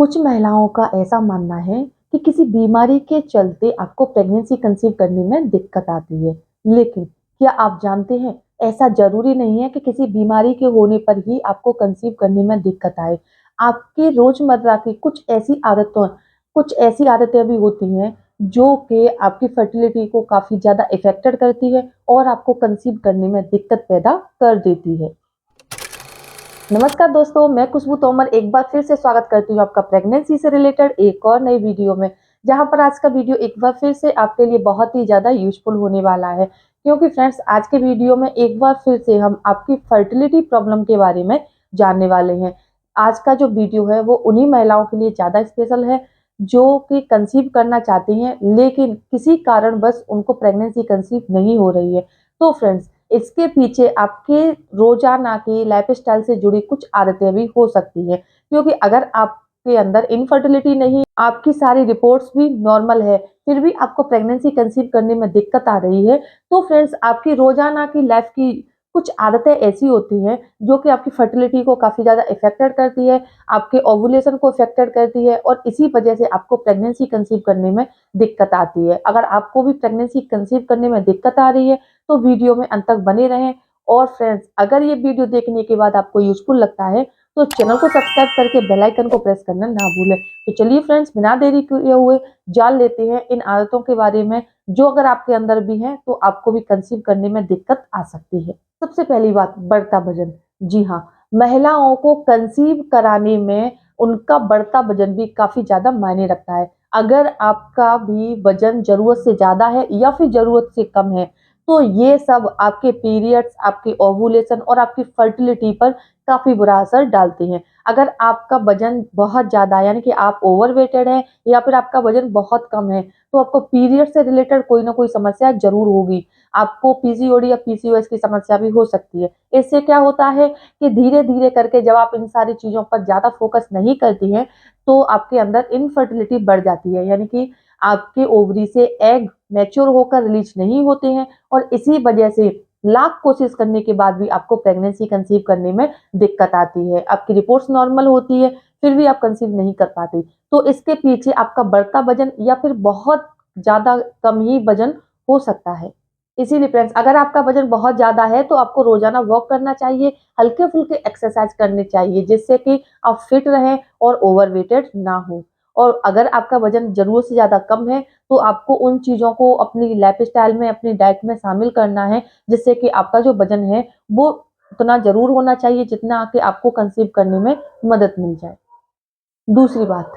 कुछ महिलाओं का ऐसा मानना है कि किसी बीमारी के चलते आपको प्रेगनेंसी कंसीव करने में दिक्कत आती है। लेकिन क्या आप जानते हैं, ऐसा ज़रूरी नहीं है कि किसी बीमारी के होने पर ही आपको कंसीव करने में दिक्कत आए। आपके रोज़मर्रा की कुछ ऐसी आदतें भी होती हैं जो कि आपकी फर्टिलिटी को काफ़ी ज़्यादा इफ़ेक्टेड करती है और आपको कंसीव करने में दिक्कत पैदा कर देती है। नमस्कार दोस्तों, मैं खुशबू तोमर एक बार फिर से स्वागत करती हूँ आपका प्रेगनेंसी से रिलेटेड एक और नई वीडियो में। जहाँ पर आज का वीडियो एक बार फिर से आपके लिए बहुत ही ज़्यादा यूज़फुल होने वाला है, क्योंकि फ्रेंड्स आज के वीडियो में एक बार फिर से हम आपकी फर्टिलिटी प्रॉब्लम के बारे में जानने वाले हैं। आज का जो वीडियो है वो उन्हीं महिलाओं के लिए ज़्यादा स्पेशल है जो कि कंसीव करना चाहती हैं, लेकिन किसी कारणवश उनको प्रेगनेंसी कंसीव नहीं हो रही है। तो फ्रेंड्स, इसके पीछे आपके रोजाना की लाइफस्टाइल से जुड़ी कुछ आदतें भी हो सकती हैं, क्योंकि अगर आपके अंदर इनफर्टिलिटी नहीं, आपकी सारी रिपोर्ट्स भी नॉर्मल है, फिर भी आपको प्रेगनेंसी कंसीव करने में दिक्कत आ रही है, तो फ्रेंड्स आपकी रोजाना की लाइफ की कुछ आदतें ऐसी होती हैं जो कि आपकी फर्टिलिटी को काफ़ी ज़्यादा इफ़ेक्टेड करती है, आपके ओव्यूलेशन को इफ़ेक्टेड करती है और इसी वजह से आपको प्रेगनेंसी कंसीव करने में दिक्कत आती है। अगर आपको भी प्रेगनेंसी कंसीव करने में दिक्कत आ रही है, तो वीडियो में अंत तक बने रहें। और फ्रेंड्स, अगर ये वीडियो देखने के बाद आपको यूज़फुल लगता है, तो चैनल को सब्सक्राइब करके बेल आइकन को प्रेस करना ना भूलें। तो चलिए फ्रेंड्स, बिना देरी किए हुए जान लेते हैं इन आदतों के बारे में, जो अगर आपके अंदर भी हैं, तो आपको भी कंसीव करने में दिक्कत आ सकती है। सबसे पहली बात, बढ़ता वजन। जी हाँ, महिलाओं को कंसीव कराने में उनका बढ़ता वजन भी काफ़ी ज़्यादा मायने रखता है। अगर आपका भी वजन ज़रूरत से ज़्यादा है या फिर ज़रूरत से कम है, तो ये सब आपके पीरियड्स, आपके ओव्यूलेशन और आपकी फर्टिलिटी पर काफ़ी बुरा असर डालते हैं। अगर आपका वजन बहुत ज़्यादा है, यानी कि आप ओवरवेटेड हैं या फिर आपका वजन बहुत कम है, तो आपको पीरियड से रिलेटेड कोई ना कोई समस्या ज़रूर होगी। आपको पीसीओडी या पीसीओएस की समस्या भी हो सकती है। इससे क्या होता है कि धीरे-धीरे करके जब आप इन सारी चीज़ों पर ज़्यादा फोकस नहीं करती हैं, तो आपके अंदर इनफर्टिलिटी बढ़ जाती है, यानी कि आपके ओवरी से एग मैच्योर होकर रिलीज नहीं होते हैं और इसी वजह से लाख कोशिश करने के बाद भी आपको प्रेगनेंसी कंसीव करने में दिक्कत आती है। आपकी रिपोर्ट्स नॉर्मल होती है, फिर भी आप कंसीव नहीं कर पाती। तो इसके पीछे आपका बढ़ता वजन या फिर बहुत ज़्यादा कम ही वजन हो सकता है। इसीलिए फ्रेंड्स, अगर आपका वजन बहुत ज़्यादा है, तो आपको रोज़ाना वॉक करना चाहिए, हल्के-फुल्के एक्सरसाइज करने चाहिए, जिससे कि आप फिट रहें और ओवरवेटेड ना हो। और अगर आपका वजन ज़रूरत से ज़्यादा कम है, तो आपको उन चीज़ों को अपनी लाइफ़स्टाइल में, अपनी डाइट में शामिल करना है, जिससे कि आपका जो वज़न है, वो उतना ज़रूर होना चाहिए, जितना कि आपको कंसीव करने में मदद मिल जाए। दूसरी बात,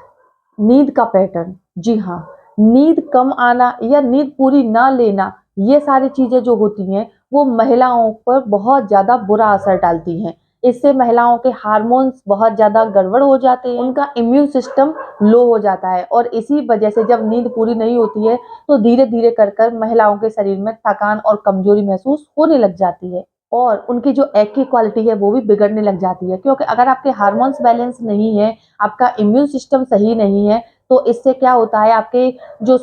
नींद का पैटर्न। जी हाँ, नींद कम आना या नींद पूरी ना लेना, ये सारी चीज़ें जो होती हैं, वो महिलाओं पर बहुत ज़्यादा बुरा असर डालती हैं। इससे महिलाओं के हार्मोन्स बहुत ज़्यादा गड़बड़ हो जाते हैं, उनका इम्यून सिस्टम लो हो जाता है और इसी वजह से जब नींद पूरी नहीं होती है, तो धीरे-धीरे कर महिलाओं के शरीर में थकान और कमज़ोरी महसूस होने लग जाती है। और उनकी जो एग की क्वालिटी है वो भी बिगड़ने लग जाती है, क्योंकि अगर आपके हार्मोन्स बैलेंस नहीं है, आपका इम्यून सिस्टम सही नहीं है, तो इससे क्या होता है, आपके जो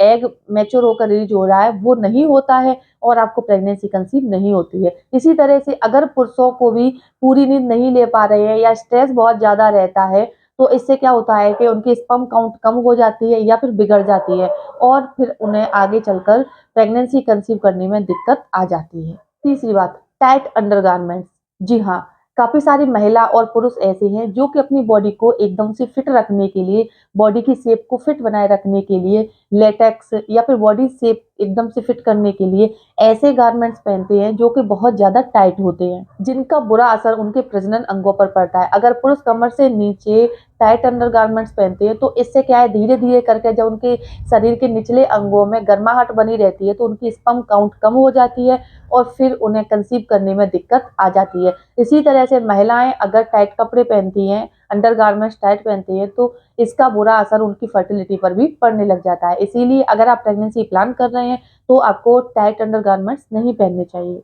एग मैच्योर होकर रिलीज हो रहा है वो नहीं होता है और आपको प्रेगनेंसी कंसीव नहीं होती है। इसी तरह से अगर पुरुषों को भी पूरी नींद नहीं ले पा रहे हैं या स्ट्रेस बहुत ज़्यादा रहता है, तो इससे क्या होता है कि उनकी स्पर्म काउंट कम हो जाती है या फिर बिगड़ जाती है और फिर उन्हें आगे चलकर प्रेगनेंसी कंसीव करने में दिक्कत आ जाती है। तीसरी बात, टाइट अंडरगारमेंट्स। जी हाँ, काफ़ी सारी महिला और पुरुष ऐसे हैं जो कि अपनी बॉडी को एकदम से फिट रखने के लिए, बॉडी की शेप को फिट बनाए रखने के लिए लेटेक्स या फिर बॉडी शेप एकदम से फिट करने के लिए ऐसे गारमेंट्स पहनते हैं जो कि बहुत ज़्यादा टाइट होते हैं, जिनका बुरा असर उनके प्रजनन अंगों पर पड़ता है। अगर पुरुष कमर से नीचे टाइट अंडरगारमेंट्स पहनते हैं, तो इससे क्या है, धीरे-धीरे करके जब उनके शरीर के निचले अंगों में गर्माहट बनी रहती है, तो उनकी स्पर्म काउंट कम हो जाती है और फिर उन्हें कंसीव करने में दिक्कत आ जाती है। इसी तरह से महिलाएँ अगर टाइट कपड़े पहनती हैं, अंडरगारमेंट्स टाइट पहनती हैं, तो इसका बुरा असर उनकी फर्टिलिटी पर भी पड़ने लग जाता है। इसीलिए अगर आप प्रेगनेंसी प्लान कर रहे हैं, तो आपको टाइट अंडरगारमेंट्स नहीं पहनने चाहिए।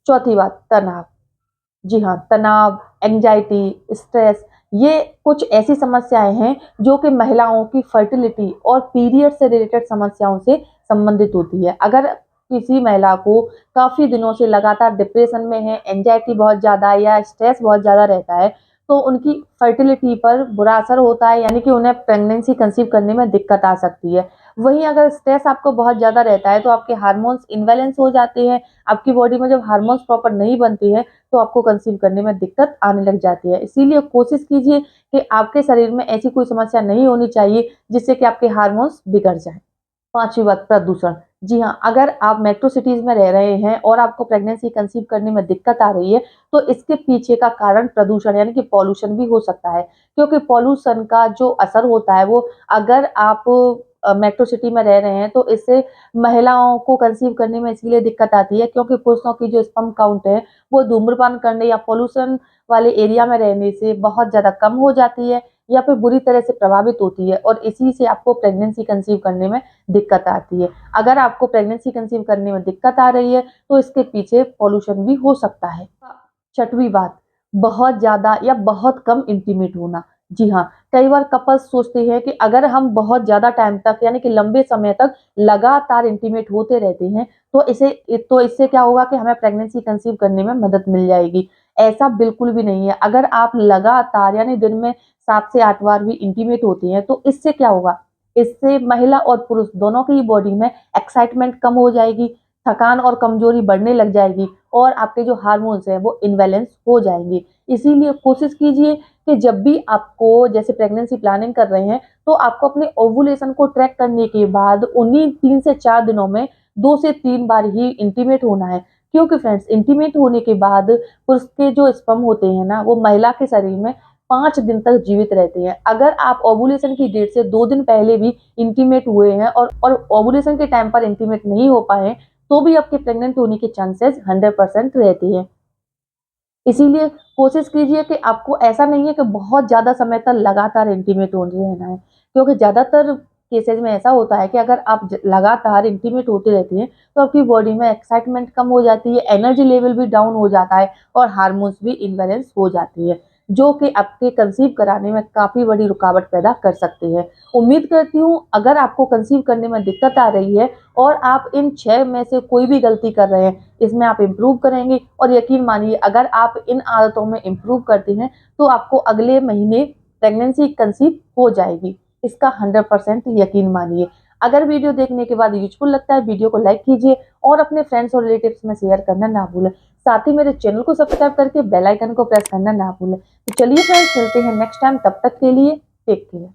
चौथी बात, तनाव। जी हाँ, तनाव, एंग्जायटी, स्ट्रेस, ये कुछ ऐसी समस्याएँ हैं जो कि महिलाओं की फर्टिलिटी और पीरियड से रिलेटेड समस्याओं से संबंधित होती है। अगर किसी महिला को काफ़ी दिनों से लगातार डिप्रेशन में है, एंग्जायटी बहुत ज़्यादा या स्ट्रेस बहुत ज़्यादा रहता है, तो उनकी फर्टिलिटी पर बुरा असर होता है, यानी कि उन्हें प्रेगनेंसी कंसीव करने में दिक्कत आ सकती है। वहीं अगर स्ट्रेस आपको बहुत ज़्यादा रहता है तो आपके हार्मोन्स इम्बैलेंस हो जाते हैं, आपकी बॉडी में जब हार्मोन्स प्रॉपर नहीं बनती है तो आपको कंसीव करने में दिक्कत आने लग जाती है। इसीलिए कोशिश कीजिए कि आपके शरीर में ऐसी कोई समस्या नहीं होनी चाहिए जिससे कि आपके हार्मोन्स बिगड़ जाएँ। पाँचवीं बात, प्रदूषण। जी हाँ, अगर आप मेट्रो सिटीज़ में रह रहे हैं और आपको प्रेगनेंसी कंसीव करने में दिक्कत आ रही है, तो इसके पीछे का कारण प्रदूषण यानी कि पॉल्यूशन भी हो सकता है। क्योंकि पॉल्यूशन का जो असर होता है वो, अगर आप मेट्रो सिटी में रह रहे हैं तो इससे महिलाओं को कंसीव करने में इसीलिए दिक्कत आती है क्योंकि पुरुषों की जो स्पर्म काउंट है, वो धूम्रपान करने या पॉल्यूशन वाले एरिया में रहने से बहुत ज़्यादा कम हो जाती है या फिर बुरी तरह से प्रभावित होती है, और इसी से आपको प्रेगनेंसी कंसीव करने में दिक्कत आती है। अगर आपको प्रेगनेंसी कंसीव करने में दिक्कत आ रही है, तो इसके पीछे पॉल्यूशन भी हो सकता है। छठवीं बात, बहुत ज़्यादा या बहुत कम इंटीमेट होना। जी हाँ, कई बार कपल्स सोचते हैं कि अगर हम बहुत ज़्यादा टाइम तक यानी कि लंबे समय तक लगातार इंटीमेट होते रहते हैं, तो इससे क्या होगा कि हमें प्रेगनेंसी कंसीव करने में मदद मिल जाएगी। ऐसा बिल्कुल भी नहीं है। अगर आप लगातार यानी दिन में 7 से 8 बार भी इंटीमेट होते हैं, तो इससे क्या होगा? इससे महिला और पुरुष दोनों की बॉडी में एक्साइटमेंट कम हो जाएगी, थकान और कमजोरी बढ़ने लग जाएगी और आपके जो हार्मोन्स हैं वो इम्बैलेंस हो जाएंगे। इसीलिए कोशिश कीजिए कि जब भी आपको जैसे प्रेगनेंसी प्लानिंग कर रहे हैं, तो आपको अपने ओव्यूलेशन को ट्रैक करने के बाद उन्हीं 3 से 4 दिनों में 2 से 3 बार ही इंटीमेट होना है। क्योंकि फ्रेंड्स, इंटीमेट होने के बाद पुरुष के जो स्पर्म होते हैं ना, वो महिला के शरीर में 5 दिन तक जीवित रहते हैं। अगर आप ओव्यूलेशन की डेट से 2 दिन पहले भी इंटीमेट हुए हैं और ओव्यूलेशन के टाइम पर इंटीमेट नहीं हो पाए, तो भी आपके प्रेग्नेंट होने के चांसेस 100% रहते हैं। इसीलिए कोशिश कीजिए कि आपको ऐसा नहीं है कि बहुत ज़्यादा समय तक लगातार इंटीमेट होते रहना है, क्योंकि ज़्यादातर केसेज़ में ऐसा होता है कि अगर आप लगातार इंटीमेट होते रहते हैं, तो आपकी बॉडी में एक्साइटमेंट कम हो जाती है, एनर्जी लेवल भी डाउन हो जाता है और हार्मोन्स भी इम्बैलेंस हो जाती है, जो कि आपके कंसीव कराने में काफ़ी बड़ी रुकावट पैदा कर सकती है। उम्मीद करती हूँ अगर आपको कंसीव करने में दिक्कत आ रही है और आप इन 6 में से कोई भी गलती कर रहे हैं, इसमें आप इम्प्रूव करेंगे, और यकीन मानिए अगर आप इन आदतों में इम्प्रूव करते हैं, तो आपको अगले महीने प्रेगनेंसी कंसीव हो जाएगी। इसका 100% यकीन मानिए। अगर वीडियो देखने के बाद यूज़फुल लगता है, वीडियो को लाइक कीजिए और अपने फ्रेंड्स और रिलेटिव्स में शेयर करना ना भूलें। साथ ही मेरे चैनल को सब्सक्राइब करके बेल आइकन को प्रेस करना ना भूलें। तो चलिए फ्रेंड्स, मिलते हैं नेक्स्ट टाइम, तब तक के लिए टेक केयर।